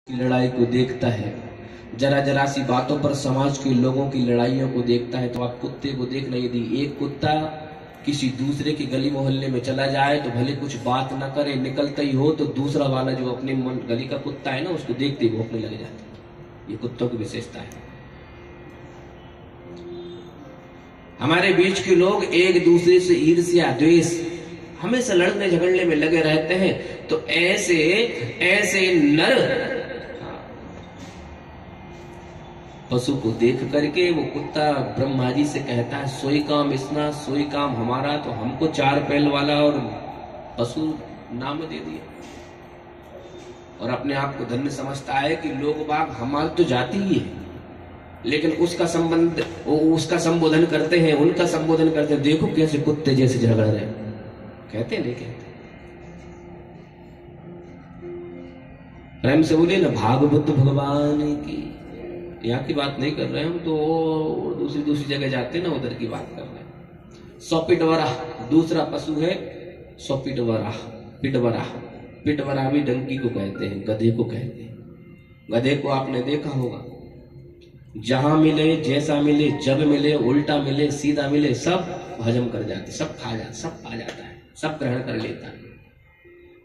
की लड़ाई को देखता है, जरा जरा सी बातों पर समाज के लोगों की लड़ाइयों को देखता है, तो आप कुत्ते को देखना। यदि एक कुत्ता किसी दूसरे की गली मोहल्ले में चला जाए तो भले कुछ बात ना करे, निकलता ही हो तो दूसरा वाला जो अपने गली का कुत्ता है ना, उसको देखते ही भौंकने लग जाता है। ये कुत्तों की विशेषता है। हमारे बीच के लोग एक दूसरे से ईर्ष्या द्वेष हमेशा लड़ने झगड़ने में लगे रहते हैं। तो ऐसे ऐसे नर पशु को देख करके वो कुत्ता ब्रह्मा जी से कहता है, सोई काम इसना सोई काम हमारा, तो हमको चार पैल वाला और पशु नाम दे दिया। और अपने आप को धन्य समझता है कि लोग बाग हमारी तो जाति ही है, लेकिन उसका संबोधन करते हैं, उनका संबोधन करते हैं। देखो कैसे कुत्ते जैसे झगड़ रहे हैं। कहते नहीं कहते? प्रेम से बोले ना, भागवत भगवान की। यहाँ की बात नहीं कर रहे हम, तो दूसरी जगह जाते ना, उधर की बात कर रहे हैं। सौपिटवरा दूसरा पशु है। सौपिटवरा पिटवरा, पिटवरा भी डंकी को कहते हैं, गधे को कहते हैं। गधे को आपने देखा होगा, जहां मिले जैसा मिले, जब मिले उल्टा मिले सीधा मिले, सब हजम कर जाते, सब खा जाता, सब पा जाता है, सब ग्रहण कर लेता है।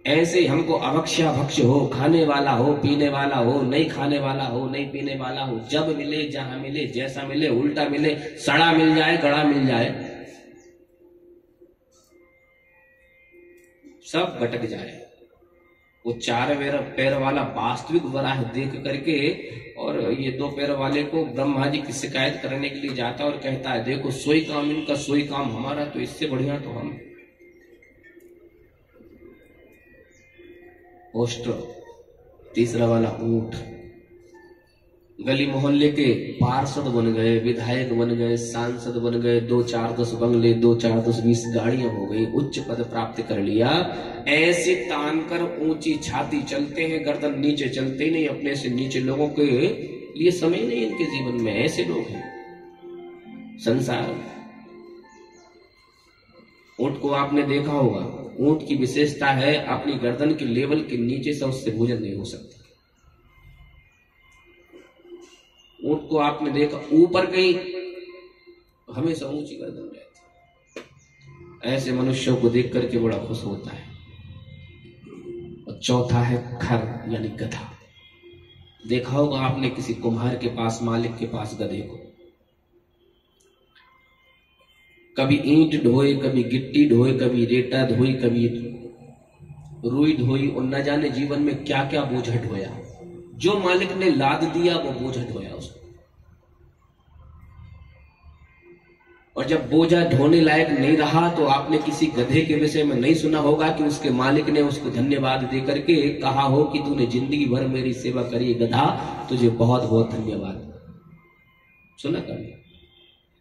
ऐसे हमको अभक्ष्या भक्ष्य हो, खाने वाला हो, पीने वाला हो, नहीं खाने वाला हो, नहीं पीने वाला हो, जब मिले जहां मिले जैसा मिले, उल्टा मिले, सड़ा मिल जाए गड़ा मिल जाए, सब भटक जाए। वो चार पैर वाला वास्तविक वराह देख करके और ये दो पैर वाले को ब्रह्मा जी की शिकायत करने के लिए जाता और कहता है, देखो सोई काम इनका सोई काम हमारा, तो इससे बढ़िया तो हम। पोस्टर तीसरा वाला ऊंट गली मोहल्ले के पार्षद बन गए, विधायक बन गए, सांसद बन गए, 2-4-10 बंगले, 2-4-10-20 गाड़ियां हो गई, उच्च पद प्राप्त कर लिया। ऐसे तान कर ऊंची छाती चलते हैं, गर्दन नीचे चलते ही नहीं। अपने से नीचे लोगों के लिए समय नहीं इनके जीवन में। ऐसे लोग हैं संसार में। ऊंट को आपने देखा होगा, ऊंट की विशेषता है अपनी गर्दन के लेवल के नीचे से उससे भोजन नहीं हो सकता। ऊंट को आपने देखा ऊपर गई, हमेशा ऊंची गर्दन रहती। ऐसे मनुष्यों को देख करके बड़ा खुश होता है। और चौथा है खर यानी गधा। देखा होगा आपने किसी कुम्हार के पास, मालिक के पास गधे को। कभी ईंट ढोए, कभी गिट्टी ढोए, कभी रेता धोई, कभी रुई ढोई, और न जाने जीवन में क्या क्या बोझा ढोया। जो मालिक ने लाद दिया वो बोझा ढोया उसको। और जब बोझा ढोने लायक नहीं रहा तो आपने किसी गधे के विषय में नहीं सुना होगा कि उसके मालिक ने उसको धन्यवाद दे करके कहा हो कि तूने जिंदगी भर मेरी सेवा करी गधा, तुझे बहुत बहुत धन्यवाद। सुना कभी?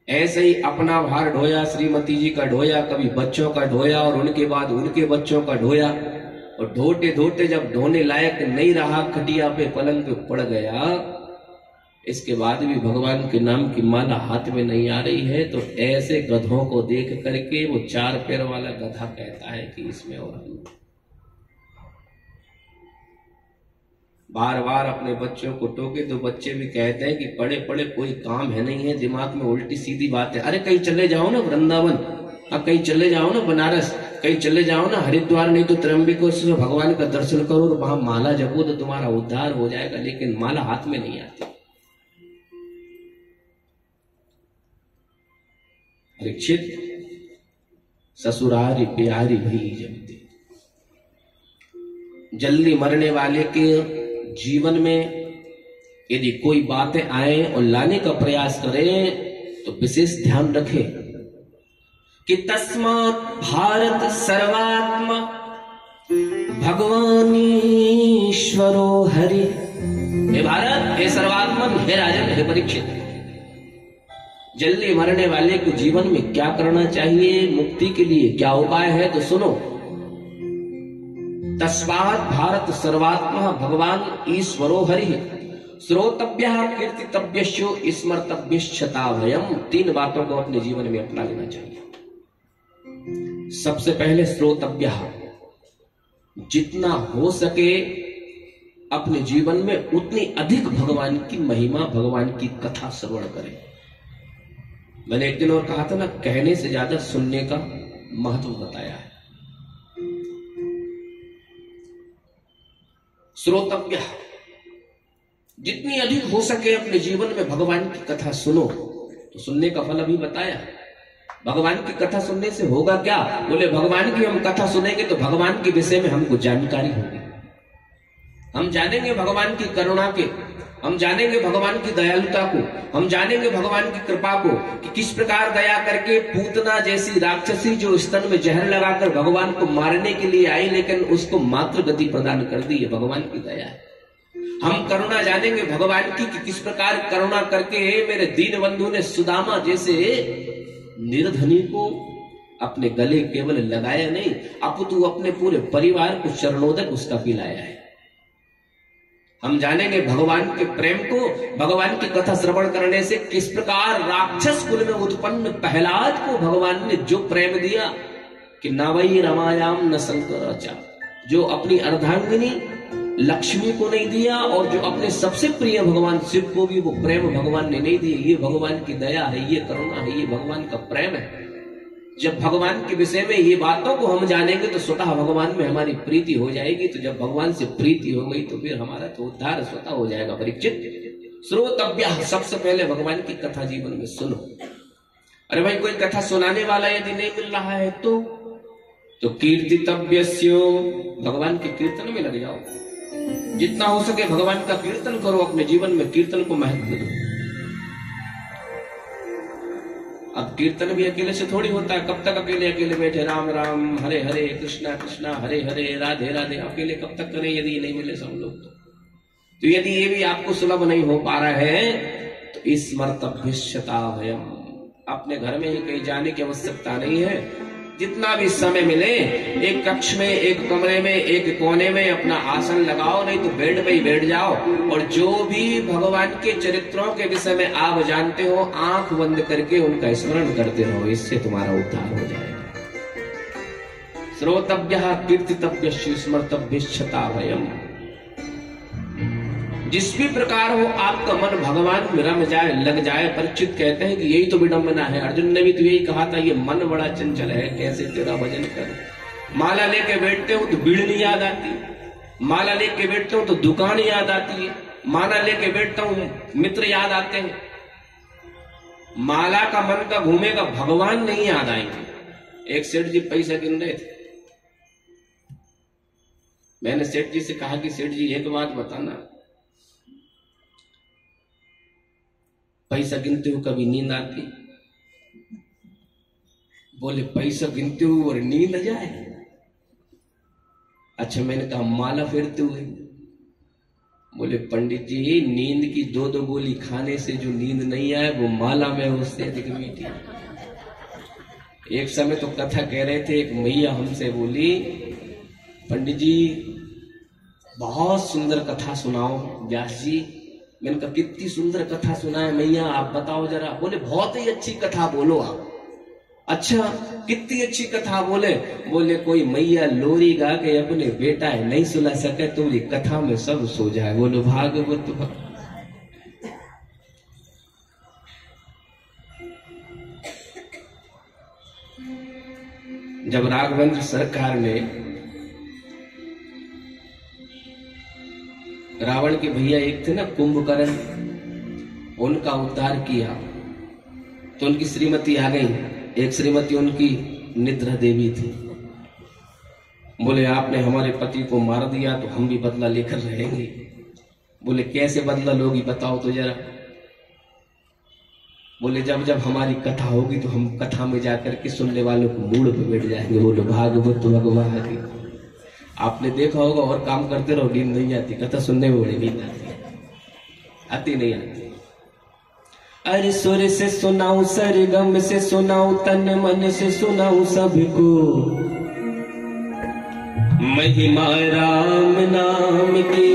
ऐसे ही अपना भार ढोया, श्रीमती जी का ढोया, कभी बच्चों का ढोया, और उनके बाद उनके बच्चों का ढोया। और ढोते ढोते जब ढोने लायक नहीं रहा, खटिया पे पलंग पे पड़ गया, इसके बाद भी भगवान के नाम की माला हाथ में नहीं आ रही है, तो ऐसे गधों को देख करके वो चार पैर वाला गधा कहता है कि इसमें और हम। बार बार अपने बच्चों को टोके तो बच्चे भी कहते हैं कि पढ़े पढ़े कोई काम है नहीं है, दिमाग में उल्टी सीधी बात है। अरे कहीं चले जाओ ना वृंदावन, कहीं चले जाओ ना बनारस, कहीं चले जाओ ना हरिद्वार, नहीं तो त्र्यंबकेश्वर भगवान का दर्शन करो और वहां माला जपो तो तुम्हारा उद्धार हो जाएगा। लेकिन माला हाथ में नहीं आती। परीक्षित, ससुरारी प्यारी भी जमती। जल्दी मरने वाले के जीवन में यदि कोई बातें आए और लाने का प्रयास करें तो विशेष ध्यान रखें कि तस्मात् भारत सर्वात्मा भगवान ईश्वरो हरि। हे भारत, हे सर्वात्मन, हे राजन, हे परीक्षित, जल्दी मरने वाले को जीवन में क्या करना चाहिए, मुक्ति के लिए क्या उपाय है, तो सुनो। तस्मात् भारत सर्वात्मा भगवान ईश्वरो हरि श्रोतव्य कीर्तितव्यश्चो स्मर्तव्यश्चताभयम्। 3 बातों को अपने जीवन में अपना लेना चाहिए। सबसे पहले श्रोतव्य, जितना हो सके अपने जीवन में उतनी अधिक भगवान की महिमा, भगवान की कथा श्रवण करें। मैंने एक दिन और कहा था ना, कहने से ज्यादा सुनने का महत्व बताया है। श्रोतव्य, जितनी अधिक हो सके अपने जीवन में भगवान की कथा सुनो। तो सुनने का फल अभी बताया। भगवान की कथा सुनने से होगा क्या? बोले भगवान की हम कथा सुनेंगे तो भगवान के विषय में हमको जानकारी होगी। हम जानेंगे भगवान की करुणा के, हम जानेंगे भगवान की दयालुता को, हम जानेंगे भगवान की कृपा को कि किस प्रकार दया करके पूतना जैसी राक्षसी जो स्तन में जहर लगाकर भगवान को मारने के लिए आई, लेकिन उसको मात्र गति प्रदान कर दी। है भगवान की दया है। हम करुणा जानेंगे भगवान की कि किस प्रकार करुणा करके मेरे दीन बंधु ने सुदामा जैसे निर्धनी को अपने गले केवल लगाया नहीं, अपितु अपने पूरे परिवार को चरणोदक उसका पिलाया है। हम जानेंगे भगवान के प्रेम को, भगवान की कथा श्रवण करने से किस प्रकार राक्षस कुल में उत्पन्न प्रहलाद को भगवान ने जो प्रेम दिया कि न वही रमायाम न शंकराचा, जो अपनी अर्धांगिनी लक्ष्मी को नहीं दिया और जो अपने सबसे प्रिय भगवान शिव को भी वो प्रेम भगवान ने नहीं दिया। ये भगवान की दया है, ये करुणा है, ये भगवान का प्रेम है। जब भगवान के विषय में ये बातों को हम जानेंगे तो स्वतः भगवान में हमारी प्रीति हो जाएगी। तो जब भगवान से प्रीति हो गई तो फिर हमारा तो उद्धार स्वतः हो जाएगा। परीक्षित, श्रोतव्य, सबसे पहले भगवान की कथा जीवन में सुनो। अरे भाई, कोई कथा सुनाने वाला यदि नहीं मिल रहा है तो कीर्तितव्यस्यो, भगवान के कीर्तन में लग जाओ। जितना हो सके भगवान का कीर्तन करो, अपने जीवन में कीर्तन को महत्व दो। अब कीर्तन भी अकेले से थोड़ी होता है। कब तक अकेले अकेले बैठे राम राम हरे हरे कृष्णा कृष्णा हरे हरे राधे राधे अकेले कब तक करें यदि ये नहीं मिले सब लोग तो यदि ये भी आपको सुलभ नहीं हो पा रहा है तो स्मर्तभ्यश्यता भयम, अपने घर में ही कहीं जाने की आवश्यकता नहीं है। जितना भी समय मिले एक कक्ष में, एक कमरे में, एक कोने में अपना आसन लगाओ, नहीं तो बेड पे ही बैठ जाओ और जो भी भगवान के चरित्रों के विषय में आप जानते हो आंख बंद करके उनका स्मरण करते रहो। इससे तुम्हारा उद्धार हो जाएगा। श्रोतव्यः कीर्तितव्यस्य स्मर्तव्यश्चता भयम्। जिस भी प्रकार हो आपका मन भगवान में रम जाए, लग जाए। परीक्षित कहते हैं कि यही तो विडंबना है। अर्जुन ने भी तो यही कहा था, ये मन बड़ा चंचल है, कैसे तेरा भजन करूं। माला लेके बैठते हो तो बीड़नी याद आती है, माला लेके बैठते हो तो दुकान याद आती है, माला लेके बैठता हूं मित्र याद आते हैं। माला का मन का घूमेगा, भगवान नहीं याद आएंगे। एक सेठ जी पैसा गिन रहे थे। मैंने सेठ जी से कहा कि सेठ जी एक बात बताना, पैसा गिनते हुए कभी नींद आती? बोले पैसा गिनते हुए और नींद आ जाए? अच्छा, मैंने कहा माला फेरते हुए? बोले पंडित जी, नींद की दो दो गोली खाने से जो नींद नहीं आए वो माला में उससे अधिक मीठी। एक समय तो कथा कह रहे थे, एक मैया हमसे बोली पंडित जी बहुत सुंदर कथा सुनाओ व्यास जी। मैंने कहा कितनी सुंदर कथा सुनाए मैया, आप बताओ जरा। बोले बहुत ही अच्छी कथा बोलो आप। अच्छा, कितनी अच्छी कथा बोले? बोले कोई मैया लोरी गा के अपने बेटा है नहीं सुना सके तो ये कथा में सब सो जाए। बोलो भागवत जब राघवेंद्र सरकार ने रावण के भैया एक थे ना कुंभकर्ण, उनका उद्धार किया तो उनकी श्रीमती आ गई। एक श्रीमती उनकी निद्रा देवी थी। बोले आपने हमारे पति को मार दिया तो हम भी बदला लेकर रहेंगे। बोले कैसे बदला लोगी बताओ तो जरा। बोले जब जब हमारी कथा होगी तो हम कथा में जाकर के सुनने वालों को मूड पे बैठ जाएंगे। बोले भागवत भगवान। आपने देखा होगा और काम करते रहो नींद नहीं आती, कथा सुनने में बड़ी नींद आती नहीं आती। अरे सुर से सुनाऊं, सरगम से सुनाऊं, तन मन से सुनाऊं सबको महिमा राम नाम की,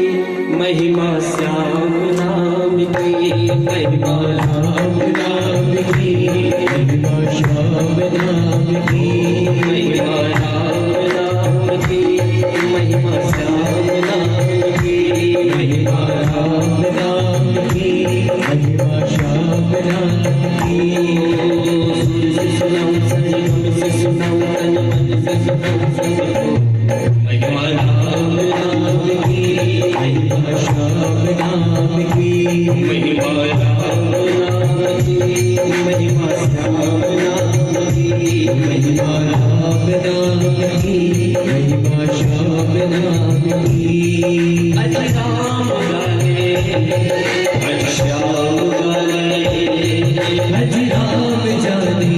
महिमा श्याम नाम की, महिमा राम नाम की, महिमा श्याम नाम की, महिमा राम नाम की, महिमा श्याम नाम की, नाम की, महिमा श्याम नाम की। सुर से सुनाऊं संगम से सुनाऊं तन मन से सुनाऊं सबको, महिमा राम नाम की, महिमा श्याम नाम की, महिमा राम नाम की, महिमा श्याम नाम की, महिमा राम नाम की, महिमा श्याम नाम की। अज राम गाने अज श्याम गाने, अज राम जाने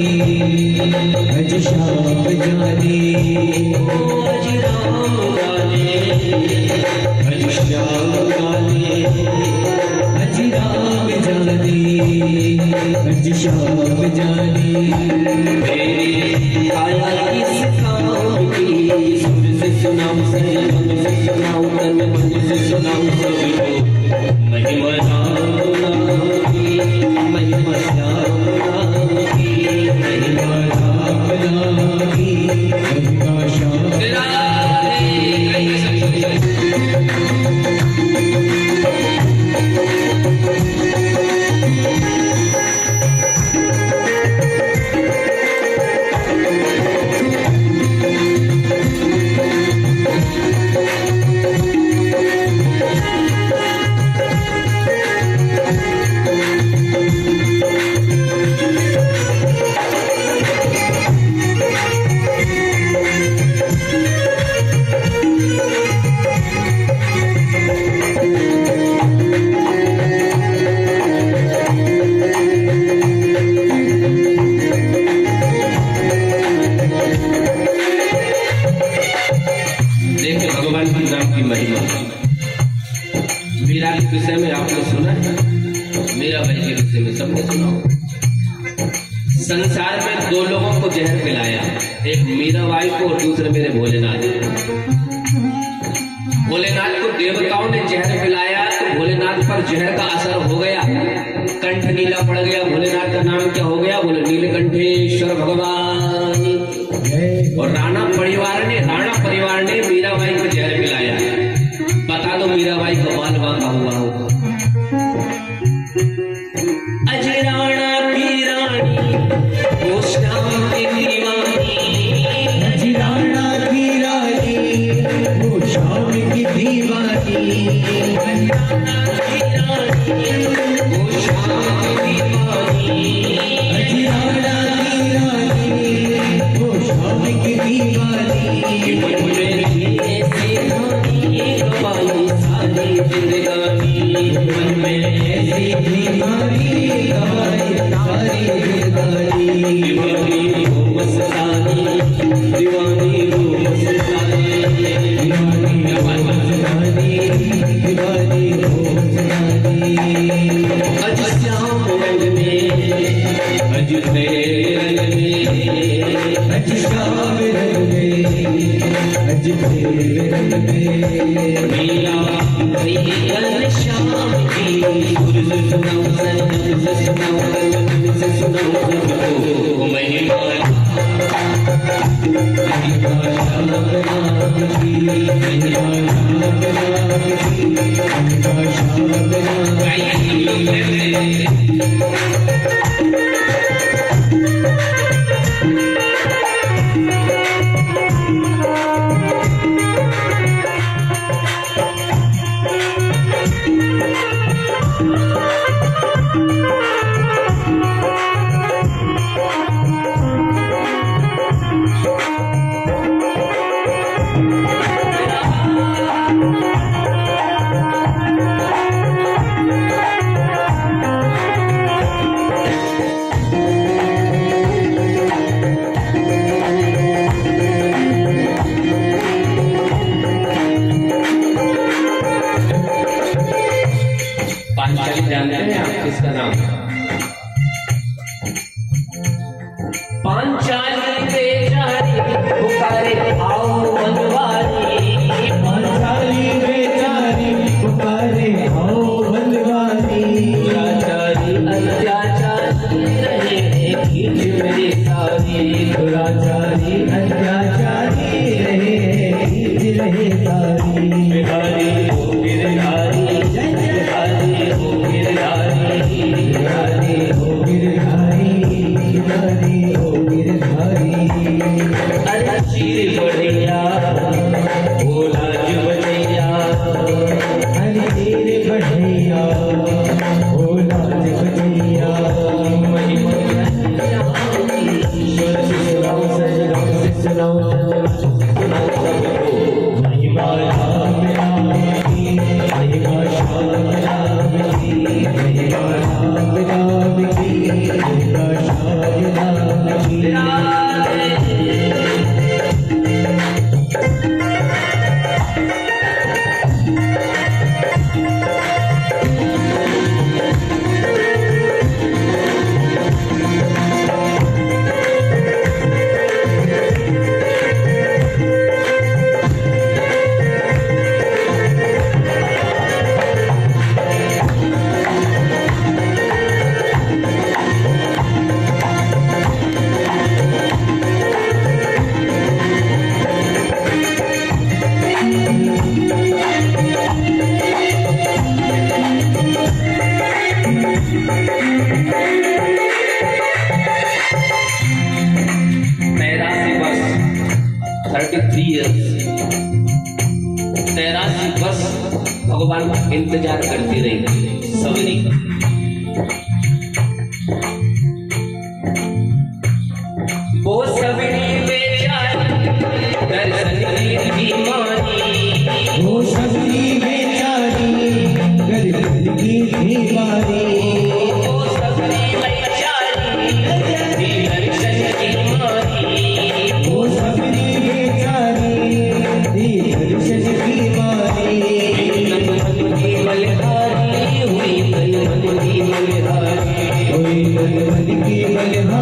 अज श्याम जाने, अज राम गाने अज श्याम गाने, अज राम जाने अज श्याम जाने। मेरी काया किस काम की, सुर से सुनाऊं संगम से सुनाऊं तन मन से सुनाऊं सबको, महिमा राम नाम की, महिमा श्याम नाम की, महिमा राम नाम की, महिमा श्याम। मीरा के विषय में आपने सुना है, मीरा भाई के विषय में सबने सुना हो। संसार में दो लोगों को जहर पिलाया, एक मीराबाई को और दूसरे मेरे भोलेनाथ। भोलेनाथ को देवताओं ने जहर पिलाया तो भोलेनाथ पर जहर का असर हो गया, कंठ नीला पड़ गया। भोलेनाथ का नाम क्या हो गया? बोले नीलकंठेश्वर भगवान। और राणा परिवार ने मीराबाई को जहर पिलाया। बता दो मीराबाई का मालवा का हुआ हो। अज राणा की रानी वो श्याम की दीवानी, अज राणा की रानी वो श्याम की दीवानी, अज राणा की रानी वो श्याम की दीवानी, अज राणा की रानी वो श्याम की दीवानी। सारी जिंदगानी मन में ऐसी बीमारी दवाई सारी जिंदगानी, दीवानी हो मस्तानी, दीवानी हो मस्तानी, दीवानी हो मस्तानी, दीवानी हो मस्तानी। अज श्याम रंग में अज तेरे रंग में, अज श्याम रंग में अज तेरे रंग में। मीरा कल शाम की सुर से सुनाऊं संगम से सुनाऊं तन से सुनाऊं सबको, महिमा श्याम नाम की, महिमा श्याम नाम की, महिमा श्याम नाम जानते हैं आप किसका नाम? पांचाली बेचारी पुकारे आओ बनवारी, पांचाली बेचारी पुकारे आओ बनवारी। दुराचारी अत्याचारी रहे खींच मेरी सारी, दुराचारी अत्याचारी रहे खींच रहे सारी। बिहारी हो गिरधारी जय बिहारी बढ़ैया ओ लाज बजैया महिमा महिमा राम राम की महिमा श्याम राम की महिमा राम राम की महिमा श्याम राम की भगवान का इंतजार करती रही सवेरी का। वो सवेरी बेचारी दर्शन की बीमारी वो सवेरी बेचारी दर्शन की बीमारी वो सवेरी बेचारी दर्शन की बीमारी वो सवेरी बेचारी दर्शन की बीमारी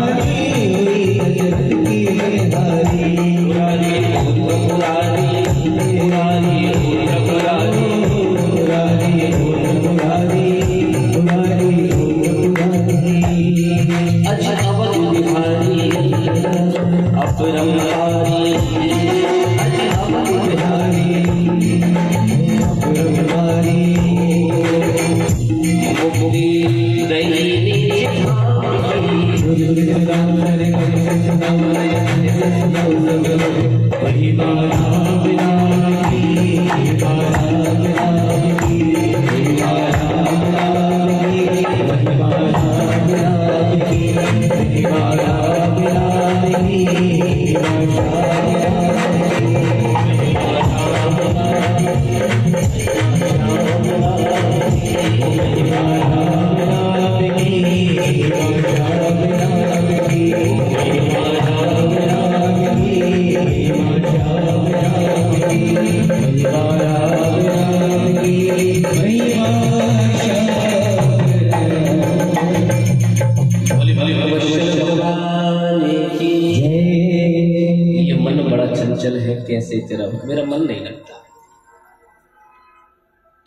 चंचल है कैसे तेरा मेरा मन नहीं लगता।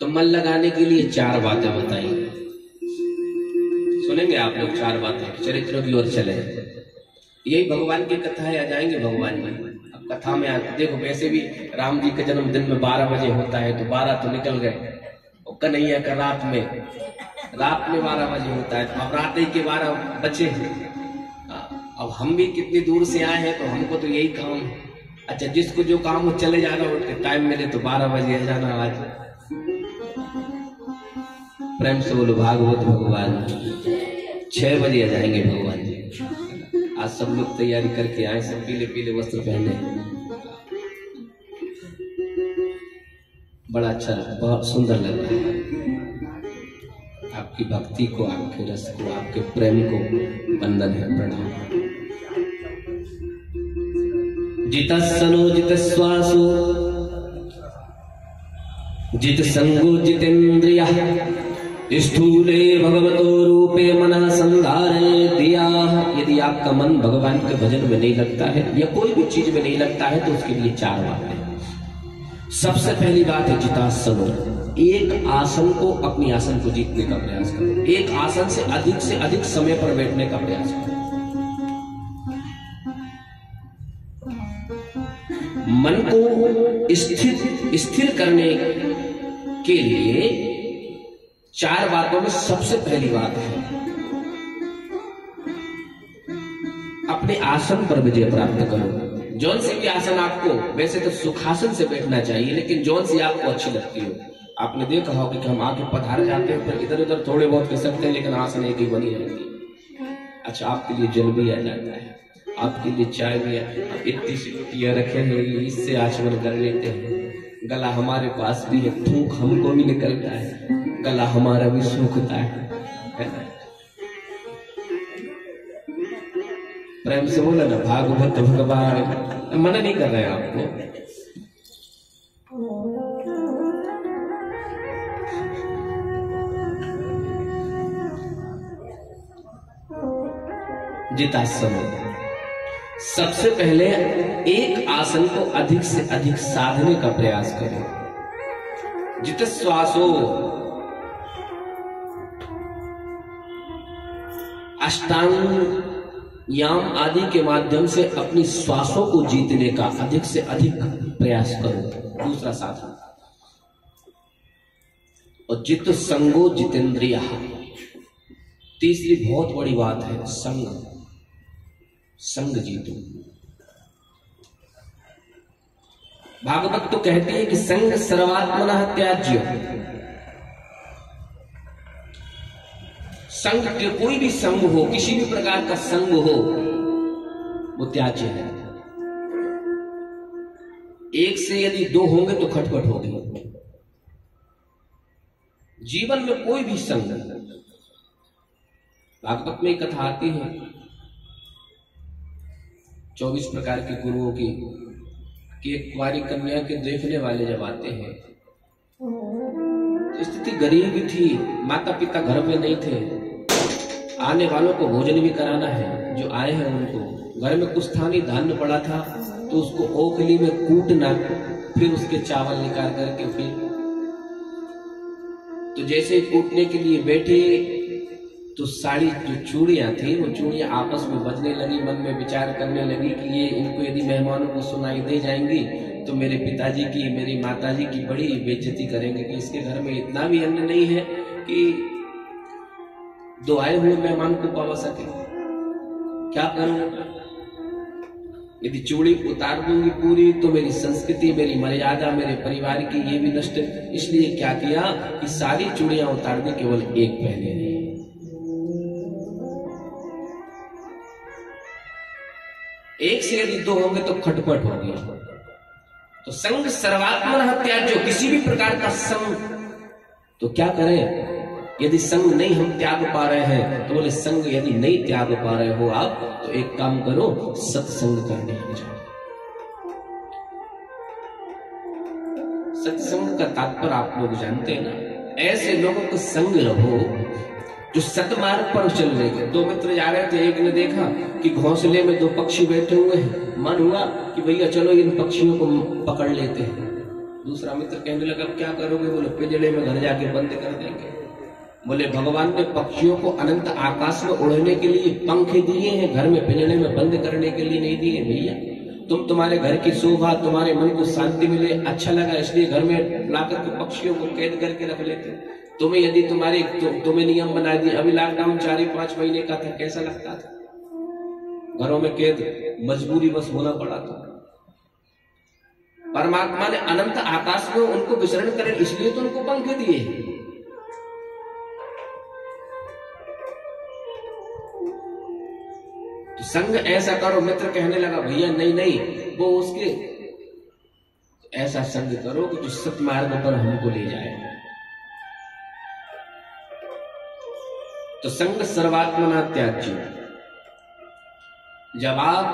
तो मन लगाने के लिए चार बातें बताई, सुनेंगे आप लोग चार बातें, चरित्रों की ओर चले। यही भगवान की कथा है, आ जाएंगे भगवान में। अब कथा में देखो, वैसे भी राम जी का जन्मदिन में 12 बजे होता है, तो 12 तो निकल गए। और कन्हैया का रात में 12 बजे होता है, तो अब रात के 12 बचे। अब हम भी कितनी दूर से आए हैं, तो हमको तो यही काम है। अच्छा, जिसको जो काम हो चले जाना, उठ के टाइम मिले तो 12 बजे आ जाना। आज प्रेम से बोलो भागवत भगवान 6 बजे आ जाएंगे भगवान जी। आज सब लोग तैयारी करके आए, सब पीले पीले वस्त्र पहने, बड़ा अच्छा, बहुत सुंदर लग रहा है। आपकी भक्ति को, आपके रस को, आपके प्रेम को वंदन है, प्रणाम। जितस्सनो जितस्वासो जितसंगो जितेन्द्रियः स्थूले भगवतो रूपे मनः संधारे दिया। यदि आपका मन भगवान के भजन में नहीं लगता है या कोई भी चीज में नहीं लगता है, तो उसके लिए चार बातें। सबसे पहली बात है जितासनो। एक आसन को, अपनी आसन को जीतने का प्रयास करो। एक आसन से अधिक समय पर बैठने का प्रयास करो। मन को स्थिर करने के लिए चार बातों में सबसे पहली बात है अपने आसन पर विजय प्राप्त करो। जौन सी भी आसन आपको, वैसे तो सुखासन से बैठना चाहिए, लेकिन जौन सी आपको अच्छी लगती हो, आपने देखा होगा कि हम आके पधार जाते हैं, फिर इधर उधर थोड़े बहुत खिसकते हैं, लेकिन आसन एक ही बनी रहती। अच्छा, आपके लिए जल भी आ जाता है, आपके लिए चाय भी इतनी सी रोटियां रखे हैं, इससे आचमन कर लेते हैं। गला हमारे पास भी है, थूक हमको भी निकलता है, गला हमारा भी सूखता है। प्रेम से बोला ना, भागवत भगवान। मना नहीं कर रहे हैं आपको, जितासन। सबसे पहले एक आसन को अधिक से अधिक साधने का प्रयास करें। जित श्वासो अष्टांग याम आदि के माध्यम से अपनी श्वासों को जीतने का अधिक से अधिक प्रयास करो, दूसरा साधन। और जित संगो जितेंद्रिया, तीसरी बहुत बड़ी बात है, संग। संग जीतो। भागवत तो कहते हैं कि संग सर्वात्मनः त्याज्य। संग के कोई भी संग हो, किसी भी प्रकार का संग हो, वो त्याज्य है। एक से यदि दो होंगे तो खटपट होगी। जीवन में कोई भी संग, भागवत में एक कथा आती है 24 प्रकार के गुरुओं की, कि एक कुंवारी कन्या के देखने वाले जब आते हैं, स्थिति गरीब थी, माता पिता घर में नहीं थे, आने वालों को भोजन भी कराना है, जो आए हैं उनको घर में कुछ था नहीं, धान्य पड़ा था, तो उसको ओखली में कूटना, फिर उसके चावल निकाल करके, फिर तो जैसे ही कूटने के लिए बैठे तो सारी जो चूड़ियां थी वो चूड़ियां आपस में बजने लगी। मन में विचार करने लगी कि ये इनको यदि मेहमानों को सुनाई दे जाएंगी तो मेरे पिताजी की, मेरी माताजी की बड़ी बेइज्जती करेंगे कि इसके घर में इतना भी अन्न नहीं है कि दो आए हुए मेहमान को पवा सके। क्या करूं? यदि चूड़ी उतार दूंगी पूरी तो मेरी संस्कृति, मेरी मर्यादा, मेरे परिवार की ये भी नष्ट। इसलिए क्या किया कि सारी चूड़ियां उतार दी, केवल एक पहने ली। एक से यदि दो होंगे तो खटपट होगी। तो संग सर्वात्मनः त्याज्यो, किसी भी प्रकार का संग। तो क्या करें? यदि संग नहीं हम त्याग पा रहे हैं तो बोले संग यदि नहीं त्याग पा रहे हो आप, तो एक काम करो, सत्संग करने लग जाओ। सत्संग का तात्पर्य आप लोग जानते हैं ना, ऐसे लोगों को संग रहो जो सतमार्ग पर चलने के। दो मित्र जा रहे थे, एक ने देखा कि घोंसले में दो पक्षी बैठे हुए हैं, मन हुआ कि भैया चलो इन पक्षियों को पकड़ लेते हैं। दूसरा मित्र कहने लगा क्या करोगे? बोले पिंजड़े में घर जाके बंद कर देंगे। बोले भगवान ने पक्षियों को अनंत आकाश में उड़ने के लिए पंख दिए हैं, घर में पिंजड़े में बंद करने के लिए नहीं दिए। भैया तुम्हारे घर की शोभा, तुम्हारे मन को शांति मिले, अच्छा लगा, इसलिए घर में लाकर के पक्षियों को कैद करके रख लेते। तुम्हें यदि तुम्हें नियम बना दिए, अभी लॉकडाउन 4-5 महीने का था, कैसा लगता था? घरों में कैद, मजबूरी बस होना पड़ा था। परमात्मा ने अनंत आकाश में उनको विचरण करें इसलिए तो उनको पंख दिए। तो संग ऐसा करो। मित्र कहने लगा भैया नहीं, वो उसके ऐसा संग करो कि जो सतमार्ग पर हमको ले जाए। तो संग सर्वात्मना त्याज्य। जब आप,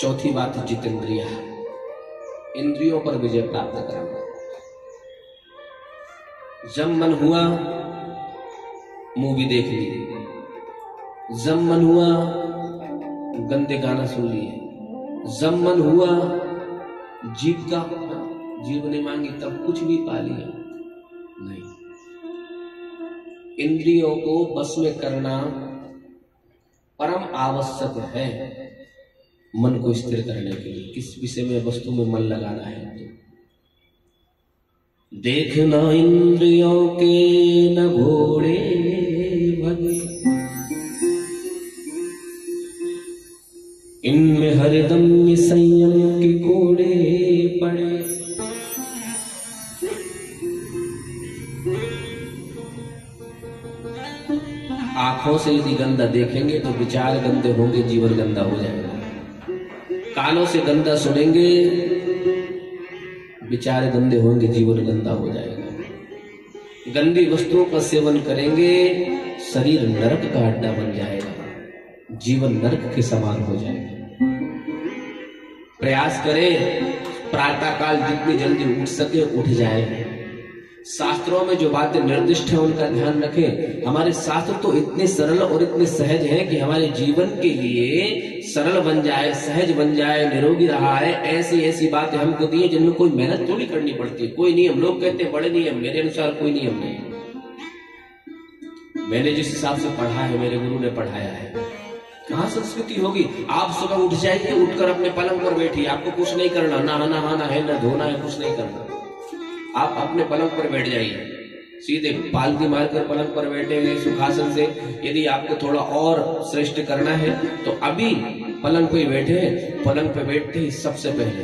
चौथी बात है जितेंद्रिया, इंद्रियों पर विजय प्राप्त करना। जब मन हुआ मूवी देख ली, जब मन हुआ गंदे गाना सुन लिए, जब मन हुआ जीव ने मांगी तब कुछ भी पा लिया। नहीं, इंद्रियों को बस में करना परम आवश्यक है मन को स्थिर करने के लिए। किस विषय में, वस्तु में मन लगाना है तो देखना इंद्रियों के न घोड़े भगे, इनमें हरदम संयम के कोड़े पड़े। आंखों से यदि गंदा देखेंगे तो विचार गंदे होंगे, जीवन गंदा हो जाएगा। कानों से गंदा सुनेंगे, विचार गंदे होंगे, जीवन गंदा हो जाएगा। गंदी वस्तुओं का सेवन करेंगे, शरीर नरक का अड्डा बन जाएगा, जीवन नरक के समान हो जाएगा। प्रयास करें प्रातः काल जितनी जल्दी उठ सके उठ जाए। शास्त्रों में जो बातें निर्दिष्ट है उनका ध्यान रखें। हमारे शास्त्र तो इतने सरल और इतने सहज हैं कि हमारे जीवन के लिए सरल बन जाए, सहज बन जाए, निरोगी रहा है, ऐसी ऐसी बातें हमको दी है जिनमें कोई मेहनत थोड़ी करनी पड़ती है। कोई नियम, लोग कहते हैं बड़े नियम, मेरे अनुसार कोई नियम नहीं। मैंने जिस हिसाब से पढ़ा है, मेरे गुरु ने पढ़ाया है। कहाँ संस्कृति होगी? आप सुबह उठ जाइए, उठकर अपने पलंग पर बैठिए, आपको कुछ नहीं करना, ना नहाना है, ना धोना है, कुछ नहीं करना। आप अपने पलंग पर बैठ जाइए, सीधे पालती मारकर पलंग पर बैठे हुए सुखासन से। यदि आपको थोड़ा और श्रेष्ठ करना है तो अभी पलंग पे बैठे हैं, पलंग पे बैठते ही सबसे पहले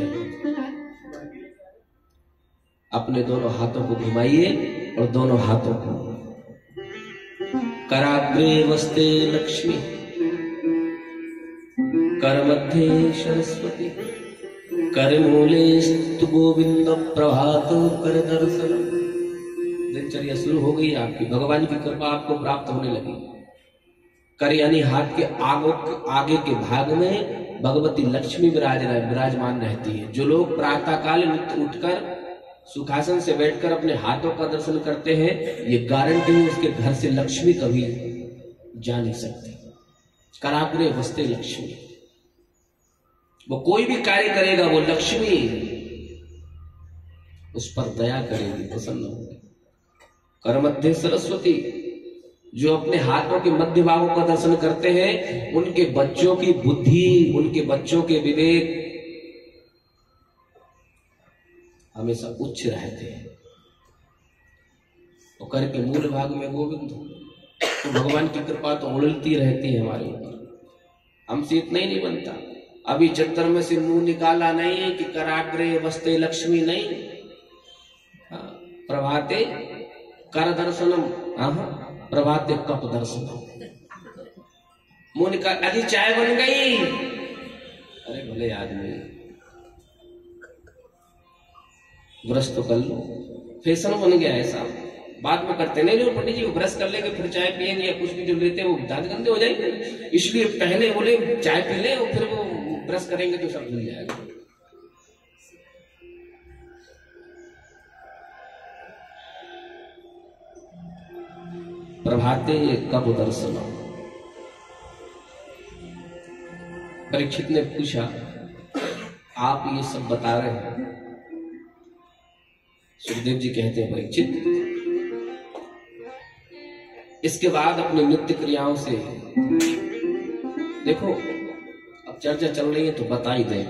अपने दोनों हाथों को घुमाइए और दोनों हाथों को कराग्रे वस्ते लक्ष्मी, कर मध्य सरस्वती, कर मूले स्तु गोविंद प्रभात कर दर्शन। दिनचर्या शुरू हो गई आपकी, भगवान की कृपा आपको प्राप्त होने लगी। कर यानी हाथ के आगे के भाग में भगवती लक्ष्मी विराजमान रहती है। जो लोग प्रातः काल उठकर सुखासन से बैठकर अपने हाथों का दर्शन करते हैं, ये गारंटी है उसके घर से लक्ष्मी कभी जा नहीं सकती। कराग्रे वस्ते लक्ष्मी, वो कोई भी कार्य करेगा वो लक्ष्मी उस पर दया करेगी, प्रसन्न होगी। कर मध्य सरस्वती, जो अपने हाथों के मध्य भागों का दर्शन करते हैं उनके बच्चों की बुद्धि, उनके बच्चों के विवेक हमेशा उच्च रहते हैं। और कर के मूल भाग में गोविंद, तो भगवान की कृपा तो उड़ती रहती है हमारे ऊपर, हमसे इतना ही नहीं बनता। अभी चत्तर में से मुंह निकाला नहीं कि कराग्रे वस्ते लक्ष्मी नहीं, प्रभाते कर दर्शनम, प्रभाते कप दर्शनम। मुंह निकाल, अरे चाय बन गई, अरे भले आदमी ब्रश तो कर लो, फैशन बन गया ऐसा, बाद में करते नहीं। जो पंडित जी को ब्रश कर लेंगे फिर चाय पियेंगे या कुछ भी जो लेते हैं वो दांत गंदे हो जाएंगे, इसलिए पहले बोले चाय पी ले और फिर वो ब्रश करेंगे तो सब धुल जाएगा। प्रभाते कब दर्शन। परीक्षित ने पूछा, आप ये सब बता रहे हैं? सुखदेव जी कहते हैं, परीक्षित इसके बाद अपनी नित्य क्रियाओं से देखो, अब चर्चा चल रही है तो बता ही दें।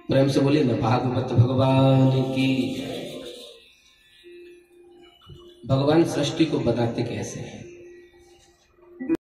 प्रेम से बोलिए ना, भागवत भगवान की। भगवान सृष्टि को बताते कैसे हैं?